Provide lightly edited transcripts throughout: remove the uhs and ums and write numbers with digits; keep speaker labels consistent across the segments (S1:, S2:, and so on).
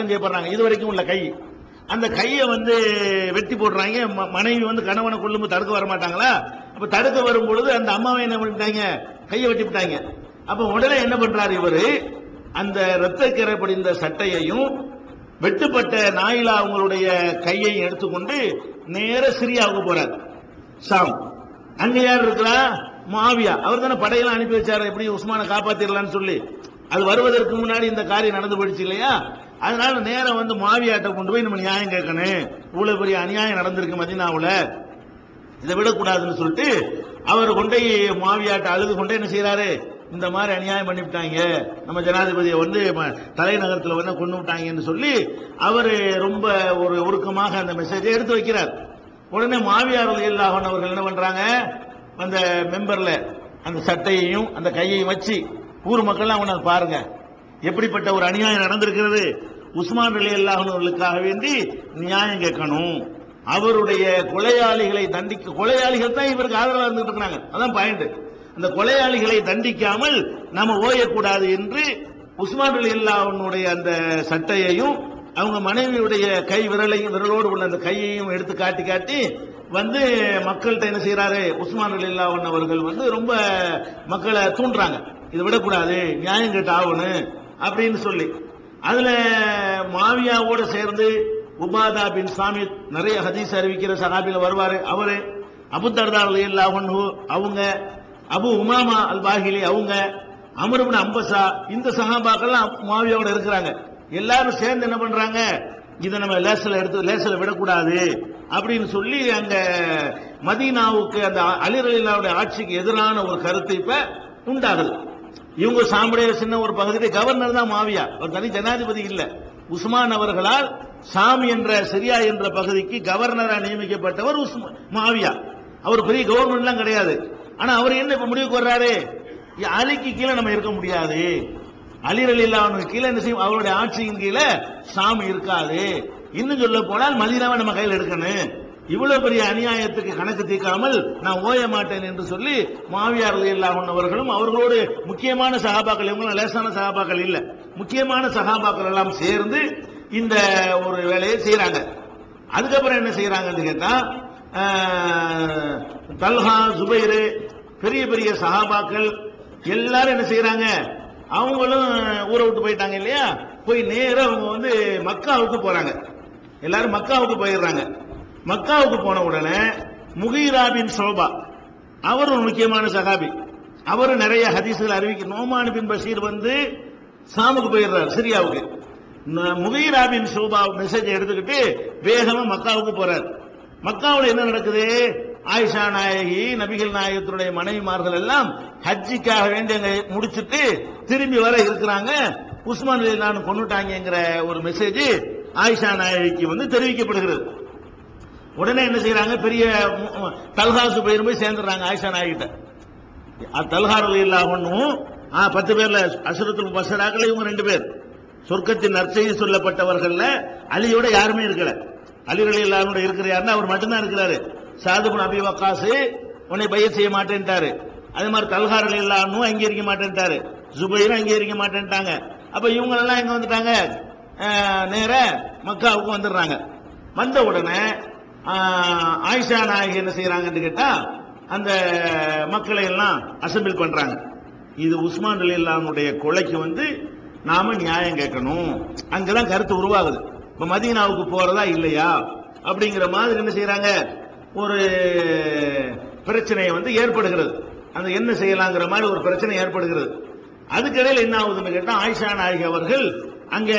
S1: செய்யப்படுறாங்க. இது வரைக்கும் உள்ள கை, அந்த கையை வெட்டி போடுறாங்க. மனைவி கணவனை கொள்ளும் தடுக்க வர மாட்டாங்களா? அப்ப தடுக்க வரும் பொழுது அந்த அம்மாவை என்ன பண்ணிட்டாங்க, கையை வெட்டி விட்டாங்க. அப்ப உடனே என்ன பண்றாரு இவரு, அந்த ரத்தக்கரை படிந்த சட்டையையும் வெட்டுப்பட்ட நாயிலா அவங்களுடைய கையையும் எடுத்துக்கொண்டு நேர சிரியாவுக்கு போறார், ஷாம். அங்க யார் இருக்கிறா? முஆவியா. அவர் தானே படையெல்லாம் அனுப்பி வச்சாரு, எப்படி உஸ்மானை காப்பாத்திரலான்னு சொல்லி. அது வருவதற்கு முன்னாடி இந்த காரியம் நடந்து போயிடுச்சு இல்லையா? அதனால நேரம் முஆவியாட்ட கொண்டு போய் நம்ம நியாயம் கேட்கணும், இவ்வளவு பெரிய அநியாயம் நடந்திருக்கு மதீனாவுல, இதை விடக்கூடாதுன்னு சொல்லிட்டு அவர் கொண்டே முஆவியாட்ட அழுது கொண்டே என்ன செய்யறாரு, இந்த மாதிரி அநியாயம் பண்ணிவிட்டாங்க, நம்ம ஜனாதிபதியை தலைநகரத்தில் கொண்டு விட்டாங்கன்னு சொல்லி அவர் ரொம்ப ஒரு உருக்கமாக அந்த மெசேஜை எடுத்து வைக்கிறார். உடனே முஆவியா ரலியல்லாஹு அன்ஹு அவர்கள் என்ன பண்றாங்க, அந்த மெம்பர்ல அந்த சட்டையையும் அந்த கையையும் வச்சு ஊர் மக்கள்லாம் அவனை பாருங்க எப்படிப்பட்ட ஒரு அநியாயம் நடந்திருக்கிறது, உஸ்மான் ரலியல்லாஹு அன்ஹு அவர்களுக்காக வேண்டி நியாயம் கேட்கணும், அவருடைய கொலையாளிகளை தண்டிக்க, கொலையாளிகள் தான் இவருக்கு ஆதரவாக இருந்துட்டு இருக்காங்க, அதான் பாயிண்ட். அந்த கொலையாளிகளை தண்டிக்காமல் நாம ஓயக்கூடாது என்று உஸ்மான் ரலியல்லாஹு அன்ஹுடைய அந்த சட்டையையும் அவங்க மனைவியுடைய கை விரலோடு உள்ள அந்த கையையும் எடுத்து காட்டி காட்டி மக்கள்கிட்ட என்ன செய்யறாரு, உஸ்மான் ரலியல்லாஹு அன்ஹு அவர்கள் ரொம்ப மக்களை தூண்டுறாங்க, இதை விடக்கூடாது, நியாயம் கேட்டு ஆகணும் அப்படின்னு சொல்லி. அதுல முஆவியாவோட சேர்ந்து உபாதா பின் சாமித், நிறைய ஹதீஸ் அறிவிக்கிற சஹாபில வருவாரு, அவரு அபூ தர்தா ரலியல்லாஹு அன்ஹு அவங்க, அபு உமாமா அல் பாஹிலி அவங்க, அம்ர் இப்னு அம்பஸா, இந்த சஹாபாக்கள்லாம் முஆவியாவோட இருக்கிறாங்க. எல்லாரும் சேர்ந்து என்ன பண்றாங்க, இதை நம்ம லேசில் விடக்கூடாது அப்படின்னு சொல்லி அங்க மதீனாவுக்கு அந்த அலி ரலியல்லாஹு ஆட்சிக்கு எதிரான ஒரு கருத்து இப்ப உண்டாகுது. இவங்க சாம்படைய சின்ன ஒரு பகுதியில் கவர்னர் தான் முஆவியா, ஒரு தனி ஜனாதிபதி இல்ல. உஸ்மான் அவர்களால் ஷாம் என்ற சிரியா என்ற பகுதிக்கு கவர்னரா நியமிக்கப்பட்டவர் முஆவியா. அவர் பெரிய கவர்மெண்ட்லாம் கிடையாது. ஆனா அவர் என்ன இப்ப முடிவுக்கு வர்றாரு, அலிக்கு கீழே நம்ம இருக்க முடியாது, அலி ரலியல்லாஹு அன்ஹு கீழே என்ன செய்யும், அவருடைய ஆட்சியின் கீழே ஷாம் இருக்காது, இன்னும் சொல்ல போனால் மதீனாவை நம்ம கையில் எடுக்கணும், இவ்வளவு பெரிய அநியாயத்துக்கு கணக்கு தீர்க்காமல் நான் ஓய மாட்டேன் என்று சொல்லி முஆவியா ரலியல்லாஹு அன்ஹு அவர்களும் அவர்களோடு முக்கியமான சஹாபாக்கள், இவங்க லேசான சஹாபாக்கள் இல்ல, முக்கியமான சஹாபாக்கள் எல்லாம் சேர்ந்து இந்த ஒரு வேலையை செய்யறாங்க. அதுக்கப்புறம் என்ன செய்யறாங்கன்னு கேட்டா, தல்ஹா, ஜுபைர், பெரிய பெரிய சஹாபாக்கள் எல்லாரும் என்ன செய்யறாங்க, அவங்களும் ஊரை விட்டு போயிட்டாங்க இல்லையா, போய் நேரா அவங்க மக்காவுக்கு போறாங்க. எல்லாரும் மக்காவுக்கு போயிடுறாங்க. மக்காவுக்கு போன உடனே முகீரா பின் ஷுபா, அவர் ஒரு முக்கியமான சஹாபி, அவரு நிறைய ஹதீஸ்கள் அறிவிக்க. நோமான் பின் பஷீர் ஷாமுக்கு போயிடுறாரு, சிரியாவுக்கு. முகீரா பின் ஷுபா மெசேஜ் எடுத்துக்கிட்டு வேகமா மக்காவுக்கு போறார். மக்காவில் என்ன நடக்குது, ஆயிஷா நாயகி, நபிகள் நாயகத்தினுடைய மனைவிமார்கள் எல்லாம் ஹஜ்ஜிக்காக வேண்டி அங்க முடிச்சுட்டு திரும்பி வர இருக்கிறாங்க. உஸ்மான் ரலியல்லாஹு அன்ஹு கொன்னுட்டாங்கங்கிற ஒரு மெசேஜ் ஆயிஷா நாயகிக்கு தெரிவிக்கப்படுகிறது. உடனே என்ன செய்யறாங்க, பெரிய தல்ஹா சுபைர் போய் சேர்ந்துடுறாங்க ஆயிஷா நாயகிட்ட. தல்ஹா ரலியல்லாஹு அன்ஹு 10 பேர்ல அஷ்ரத்துல் முபஷ்ஷராக்கள் இவங்க 2 பேர், சொர்க்கத்தின் நற்செய்தி சொல்லப்பட்டவர்கள்ல அலியோட யாருமே இருக்கல. அலி ரலியல்லாஹு அன்ஹு இருக்கிற யாருன்னா அவர் மட்டும்தான் இருக்கிறாரு. சாத் இப்னு அபி வக்காஸ் உன்னை பையத் செய்ய மாட்டேன்ட்டாரு. அதே மாதிரி தல்ஹா ரலியல்லாஹு அன்ஹு அங்கீகரிக்க மாட்டேன்ட்டாரு, ஜுபைரும் அங்கீகரிக்க மாட்டேன்ட்டாங்க. அப்ப இவங்க எல்லாம் எங்க வந்துட்டாங்க, நேர மக்காவுக்கு வந்துடுறாங்க. வந்த உடனே ஆயிஷா நாயகி என்ன செய்யறாங்கன்னு கேட்டா, அந்த மக்களை எல்லாம் அசம்பிள் பண்றாங்க. இது உஸ்மான் ரலியல்லாஹு அன்ஹுடைய கொலைக்கு நாம நியாயம் கேட்கணும், அங்கதான் கருத்து உருவாகுது. இப்ப மதீனாவுக்கு போறதா இல்லையா அப்படிங்கிற மாதிரி என்ன செய்யறாங்க, ஒரு பிரச்சனை ஏற்படுகிறது. அந்த என்ன செய்யலாங்கிற மாதிரி ஒரு பிரச்சனை ஏற்படுகிறது. அதுக்கிடையில் என்ன ஆகுதுன்னு கேட்டா, ஆயிஷா நாயகி அவர்கள் அங்க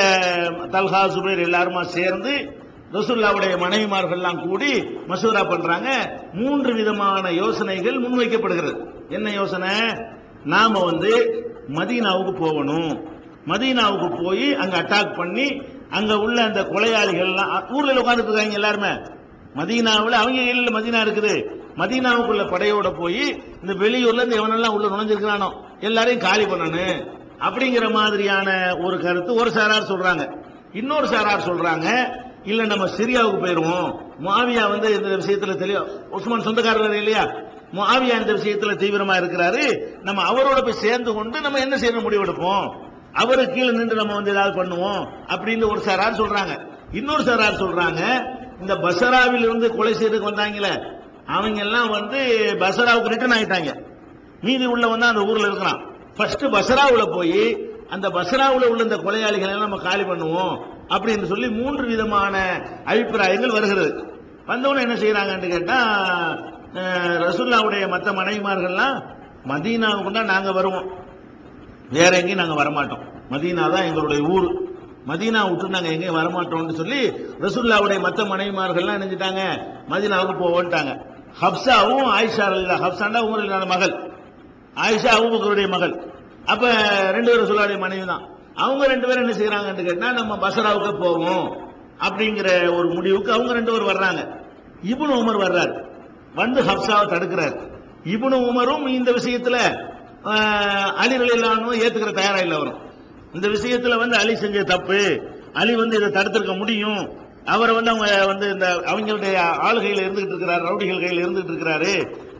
S1: தல்ஹா, சுபைர் எல்லாருமா சேர்ந்து ரசூலுல்லாஹ்வுடைய மனைவிமார்கள் எல்லாம் கூடி மசூரா பண்றாங்க. 3 விதமான யோசனைகள் முன்வைக்கப்படுகிறது. என்ன யோசனை, நாம மதீனாவுக்கு போகணும், மதீனாவுக்கு போய் அங்க அட்டாக் பண்ணி அங்க உள்ள அந்த கொலையாளிகள் ஊர்ல உட்கார்ந்துட்டு இருக்காங்க எல்லாருமே. மதீனாவில் அவங்க இல்ல, மதீனா இருக்குது, மதீனாவுக்குள்ள படையோட போய் இந்த வெளியூர்ல இருந்து எவனெல்லாம் உள்ள நுழைஞ்சிருக்கிறானோ எல்லாரையும் காலி பண்ணணும் அப்படிங்கிற மாதிரியான ஒரு கருத்து ஒரு சாரார் சொல்றாங்க. இன்னொரு சாரார் சொல்றாங்க, இல்ல நம்ம சிரியாவுக்கு போயிருவோம், முஆவியா இந்த விஷயத்துல தெரியும், உஸ்மான் சொந்தக்காரர் இல்லையா, முஆவியா இந்த விஷயத்துல தீவிரமா இருக்கிறாரு, நம்ம அவரோட போய் சேர்ந்து கொண்டு நம்ம என்ன செய்யணும் முடிவெடுப்போம் அவரு கீழே நின்று நம்ம வந்து ஏதாவது பண்ணுவோம் அப்படின்னு ஒரு சாரார் சொல்றாங்க. இன்னொரு சாரார் சொல்றாங்க, இந்த பசராவில் இருந்து கொலை செய்யறதுக்கு வந்தாங்களே அவங்க எல்லாம் வந்து பசராவுக்கு ரிட்டர்ன் ஆயிட்டாங்க. மீதி உள்ள வந்து அந்த ஊர்ல இருக்கிறான். ஃபர்ஸ்ட் பசராவுல போய் அந்த பசராவுல உள்ள இந்த கொலையாளிகளை நம்ம காலி பண்ணுவோம் அப்படின்னு சொல்லி 3 விதமான அபிப்பிராயங்கள் வருகிறது. வந்தவன என்ன செய்யறாங்கன்னு கேட்டா, ரசூலுல்லாஹ்வுடைய மற்ற மனைவிமார்கள்லாம் மதீனாவுக்கு தான் நாங்க வருவோம், வேற எங்கேயும் நாங்க வரமாட்டோம், மதீனா தான் எங்களுடைய ஊர், மதீனா விட்டு நாங்க எங்கேயும் வரமாட்டோம்னு சொல்லி ரசூலுல்லாஹ்வுடைய மற்ற மனைவிமார்கள்லாம் நினைச்சிட்டாங்க மதீனாவுக்கு போவோன்ட்டாங்க. ஹப்சாவும் ஆயிஷா ரலியல்லாஹு, ஹப்சாண்டா உமர் மகள், ஆயிஷா அபூபக்கருடைய மகள். அப்ப 2 பேரும் ரசூலுல்லாஹ்வுடைய மனைவி தான். அவங்க 2 பேரும் என்ன செய்யறாங்கன்னு கேட்டா, நம்ம பஸ்ராவுக்கு போவோம் அப்படிங்கிற ஒரு முடிவுக்கு அவங்க 2 பேரும் வர்றாங்க. இப்னு உமர் வர்றாரு, வந்து ஹப்சாவை தடுக்கிறார். இப்னு உமரும் இந்த விஷயத்துல அலி ரலியல்லாஹு அன்ஹு ஏத்துக்கிற தயாரா இல்ல. வரும் இந்த விஷயத்துல வந்து அலி செஞ்ச தப்பு, அலி வந்து இதை தடுத்திருக்க முடியும், அவரை வந்து அவங்க வந்து இந்த அவங்களுடைய ஆளுகையில் இருந்துகிட்டு இருக்கிறாரு, ரவுடிகள் கையில் இருந்துகிட்டு இருக்கிறாரு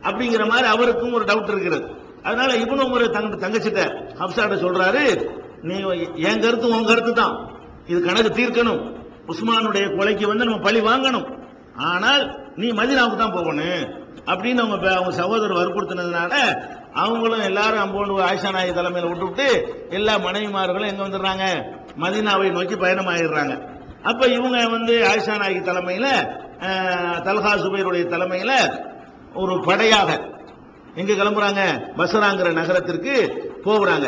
S1: அப்படிங்கிற மாதிரி அவருக்கும் ஒரு டவுட் இருக்கிறது. அதனால இப்னு உமர் தங்கச்சிட்ட ஹப்சாட்ட சொல்றாரு, நீ என் கருத்து உன் கருத்து தான், இது கணக்கு தீர்க்கணும், உஸ்மானுடைய கொலைக்கு வந்து நம்ம பழி வாங்கணும், ஆனால் நீ மதீனாவுக்கு தான் போகணும் அப்படின்னு அவங்க சகோதரர் வற்புறுத்தினதுனால அவங்களும் எல்லாரும் அம்போண்டு ஆயிஷா நாயகி தலைமையில விட்டுவிட்டு எல்லா மனைவிமார்களும் எங்க வந்துடுறாங்க, மதீனாவை நோக்கி பயணம் ஆயிடுறாங்க. அப்ப இவங்க வந்து ஆயிஷா நாயகி தலைமையில தல்ஹா சுபைருடைய தலைமையில ஒரு படையாக எங்க கிளம்புறாங்க, பஸ்ராங்கிற நகரத்திற்கு போகிறாங்க.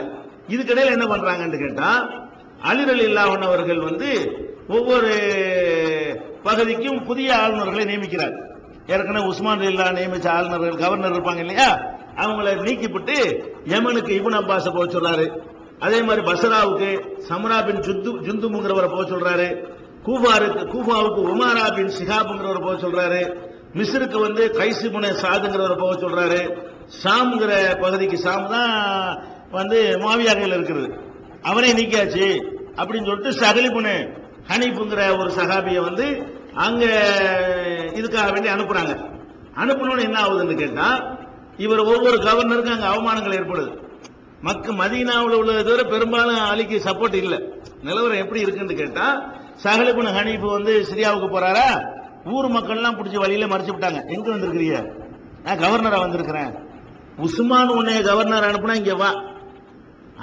S1: இதுக்கிடையில என்ன பண்றாங்கன்னு கேட்டா, அலி ரலியல்லாஹு அன்ஹு அவர்கள் வந்து ஒவ்வொரு பகுதிக்கும் புதிய ஆளுநர்களை நியமிக்கிறார். ஏற்கனவே உஸ்மான் ரலியல்லாஹு நியமிச்ச ஆளுநர்கள் கவர்னர் இருப்பாங்க இல்லையா, அவங்களை நீக்கிவிட்டு யமனுக்கு இப்னு அப்பாஸ போக சொல்றாரு. அதே மாதிரி பஸ்ராவுக்கு சம்ரா பின் ஜுந்துமுங்கிறவரை போக சொல்றாரு. கூஃபாவுக்கு உமாரா பின் ஷிஹாப்ங்கிறவரை போக சொல்றாரு. மிஸ்ருக்கு வந்து கைஸ் இப்னு சாதுங்கிறவரை போக சொல்றாரு. ஷாம்ங்கிற பகுதிக்கு, ஷாம் தான் வந்து முஆவியா கையில் இருக்கிறது, அவரே நீக்கியாச்சு அப்படின்னு சொல்லிட்டு சஹல் இப்னு ஹனீஃப்ங்கிற ஒரு சஹாபியை வந்து அங்க இதுக்காக வேண்டி அனுப்புறாங்க. அனுப்பணும்னு என்ன ஆகுதுன்னு கேட்டா, இவர் ஒவ்வொரு கவர்னருக்கும் அங்க அவமானங்கள் ஏற்படுது. மதீனாவில் உள்ளதை தவிர பெரும்பாலும் அலிக்கு சப்போர்ட் இல்ல. நிலவரம் எப்படி இருக்குன்னு கேட்டா, சஹல் இப்னு ஹனீஃப் வந்து சிரியாவுக்கு போறாரா, ஊர் மக்கள் எல்லாம் பிடிச்சி வழியில மறைச்சு விட்டாங்க. எங்க வந்திருக்கிறீங்க, நான் கவர்னரா வந்திருக்கிறேன், உஸ்மான் உன்னை கவர்னர் அனுப்புனா இங்க வா,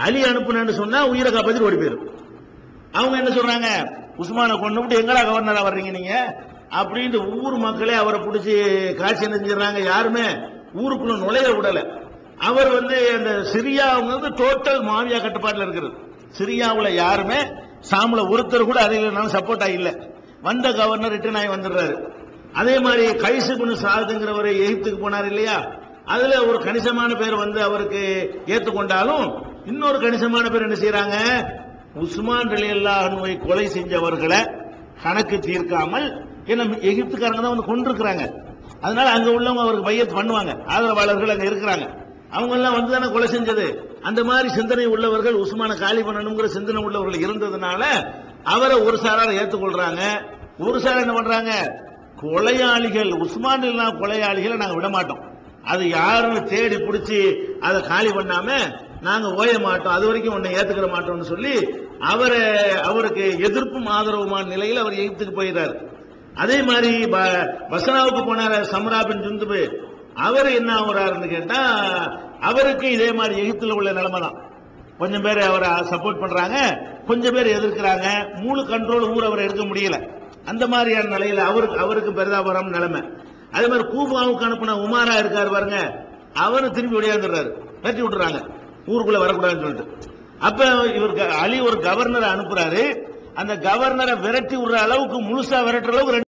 S1: அலி அனுப்புனு சொன்னா உயிரை காப்பாத்தி ஓடி போயிரும். அவங்க என்ன சொல்றாங்க, உஸ்மானை கொண்டு விட்டு எங்கடா கவர்னரா வர்றீங்க நீங்க அப்படின்ட்டு ஊர் மக்களே அவரை பிடிச்சி காட்சி செஞ்சிடறாங்க. யாருமே ஊருக்குள்ள நுழைய விடல. அவர் வந்து அந்த சிரியா வந்து டோட்டல் முஆவியா கட்டுப்பாட்டில் இருக்கிறது. சிரியாவுல யாருமே சாமுல ஒருத்தர் கூட அதில் சப்போர்ட்டா இல்ல. வந்த கவர்னர் ரிட்டர்ன் ஆகி வந்துடுறாரு. அதே மாதிரி கைஸ் இப்னு சாதுங்கிறவர் எகிப்துக்கு போனார் இல்லையா, அதுல ஒரு கணிசமான பேர் வந்து அவருக்கு ஏற்றுக்கொண்டாலும் இன்னொரு கணிசமான பேர் என்ன செய்யறாங்க, உஸ்மான் ரலியல்லாஹு அன்ஹுவை கொலை செஞ்சவர்களை கணக்கு தீர்க்காமல், ஏன்னா எகிப்துக்காரங்க தான் வந்து கொண்டிருக்கிறாங்க, அதனால அங்க உள்ளவங்க அவருக்கு பையத் பண்ணுவாங்க, ஆதரவாளர்கள் அங்க இருக்கிறாங்க, அவங்க எல்லாம் வந்து தானே கொலை செஞ்சது. அந்த மாதிரி சிந்தனை உள்ளவர்கள், உஸ்மான காலி பண்ணணுங்கிற சிந்தனை உள்ளவர்கள் இருந்ததுனால அவரை ஒரு சாரார் ஏற்றுக்கொள்றாங்க. ஒரு சாரார் என்ன பண்றாங்க, கொலையாளிகள் உஸ்மான் எல்லாம் கொலையாளிகளை நாங்க விட மாட்டோம், அது யாருன்னு தேடி பிடிச்சி அதை காலி பண்ணாம நாங்க ஓய மாட்டோம், அது வரைக்கும் ஒன்னை ஏத்துக்கிற மாட்டோம்னு சொல்லி அவருக்கு எதிர்ப்பும் ஆதரவுமான நிலையில் அவர் எகிப்துக்கு போயிட்டார். அதே மாதிரி பஸ்ராவுக்கு போனார சம்ரா பின் ஜுந்துபு, அவர் என்ன ஆகுறாருன்னு கேட்டா, அவருக்கு இதே மாதிரி எகிப்துல உள்ள நிலைமை தான். கொஞ்சம் பேர் அவரை சப்போர்ட் பண்றாங்க, கொஞ்சம் பேர் எதிர்க்கிறாங்க, முழு கண்ட்ரோல் ஊர் அவரை எடுக்க முடியல. அந்த மாதிரியான நிலையில அவருக்கு பெரிதாபரம் நிலைமை. அதே மாதிரி கூஃபாவுக்கு அனுப்பின உமாரா இருக்காரு பாருங்க, அவரு திரும்பி விளையாண்டுறாரு, வெட்டி விட்டுறாங்க, ஊருக்குள்ள வரக்கூடாதுன்னு சொல்லிட்டு. அப்ப இவருக்கு அலி ஒரு கவர்னரை அனுப்புறாரு, அந்த கவர்னரை விரட்டி விடுற அளவுக்கு, முழுசா விரட்டுற அளவுக்கு